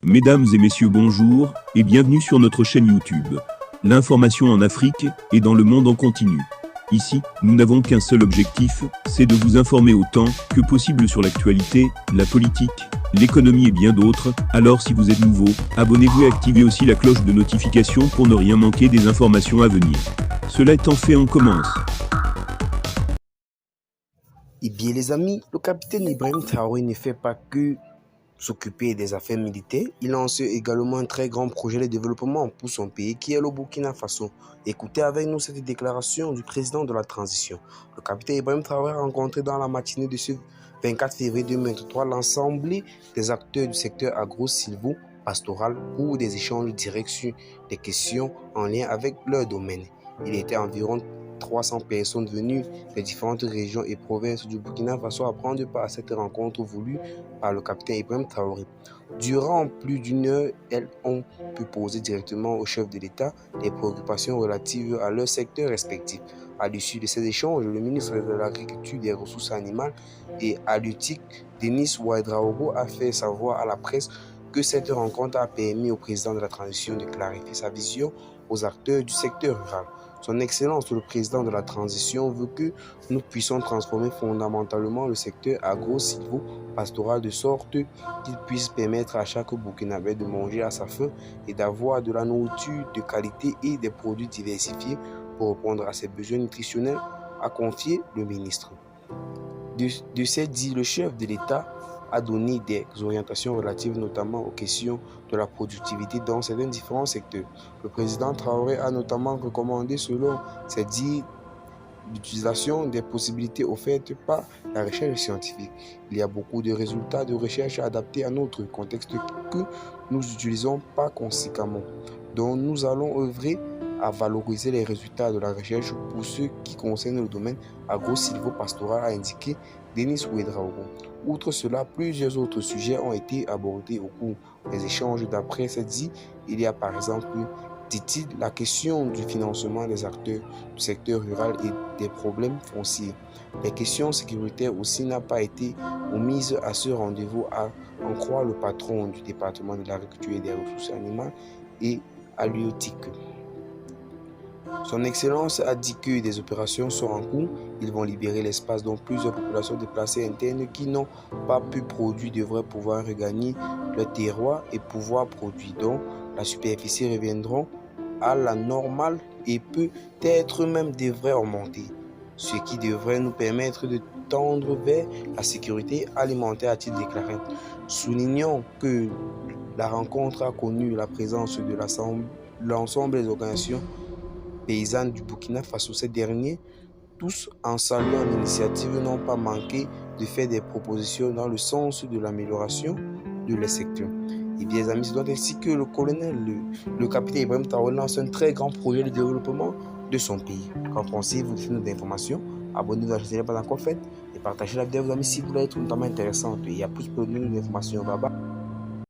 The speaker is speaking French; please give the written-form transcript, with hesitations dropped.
Mesdames et messieurs, bonjour et bienvenue sur notre chaîne YouTube. L'information en Afrique et dans le monde en continu. Ici, nous n'avons qu'un seul objectif, c'est de vous informer autant que possible sur l'actualité, la politique, l'économie et bien d'autres. Alors si vous êtes nouveau, abonnez-vous et activez aussi la cloche de notification pour ne rien manquer des informations à venir. Cela étant fait, on commence. Eh bien les amis, le capitaine Ibrahim Traoré ne fait pas que s'occuper des affaires militaires, il lance également un très grand projet de développement pour son pays qui est le Burkina Faso. Écoutez avec nous cette déclaration du président de la transition. Le capitaine Ibrahim Traoré a rencontré dans la matinée de ce 24 février 2023 l'ensemble des acteurs du secteur agro-silvo-pastoral pour des échanges directs sur des questions en lien avec leur domaine. Il était environ 300 personnes venues des différentes régions et provinces du Burkina Faso à prendre part à cette rencontre voulue par le capitaine Ibrahim Traoré. Durant plus d'une heure, elles ont pu poser directement au chef de l'État des préoccupations relatives à leur secteur respectif. À l'issue de ces échanges, le ministre de l'Agriculture, des Ressources animales et halieutiques, Denis Ouédraogo, a fait savoir à la presse que cette rencontre a permis au président de la transition de clarifier sa vision aux acteurs du secteur rural. Son Excellence, le président de la transition, veut que nous puissions transformer fondamentalement le secteur agro-silvo-pastoral de sorte qu'il puisse permettre à chaque Burkinabé de manger à sa faim et d'avoir de la nourriture de qualité et des produits diversifiés pour répondre à ses besoins nutritionnels, a confié le ministre. De ces dits, le chef de l'État a donné des orientations relatives notamment aux questions de la productivité dans certains différents secteurs. Le président Traoré a notamment recommandé, selon ses dires, l'utilisation des possibilités offertes par la recherche scientifique. Il y a beaucoup de résultats de recherche adaptés à notre contexte que nous n'utilisons pas conséquemment. Donc nous allons œuvrer à valoriser les résultats de la recherche pour ce qui concerne le domaine agro-silvo-pastoral, a indiqué Denis Ouédraogo. Outre cela, plusieurs autres sujets ont été abordés au cours des échanges. D'après cette dit, il y a par exemple, dit-il, la question du financement des acteurs du secteur rural et des problèmes fonciers. Les questions sécuritaires aussi n'ont pas été omises à ce rendez-vous, à en croire le patron du département de l'agriculture et des ressources animales et halieutiques. Son Excellence a dit que des opérations sont en cours. Ils vont libérer l'espace dont plusieurs populations déplacées internes qui n'ont pas pu produire devraient pouvoir regagner leur terroir et pouvoir produire. Donc, la superficie reviendra à la normale et peut-être même devrait augmenter, ce qui devrait nous permettre de tendre vers la sécurité alimentaire, a-t-il déclaré. Soulignons que la rencontre a connu la présence de l'ensemble des organisations paysannes du Burkina Faso. Ces derniers, tous en saluant l'initiative, n'ont pas manqué de faire des propositions dans le sens de l'amélioration de les secteurs. Et bien les amis, c'est donc ainsi que le colonel, le capitaine Ibrahim Traoré lance un très grand projet de développement de son pays. Qu'en pensez-vous de ces informations? Abonnez-vous à la chaîne si ce n'est pas encore fait et partagez la vidéo avec vos amis si vous voulez être notamment intéressante. Il y a plus de d'informations. Bye bye.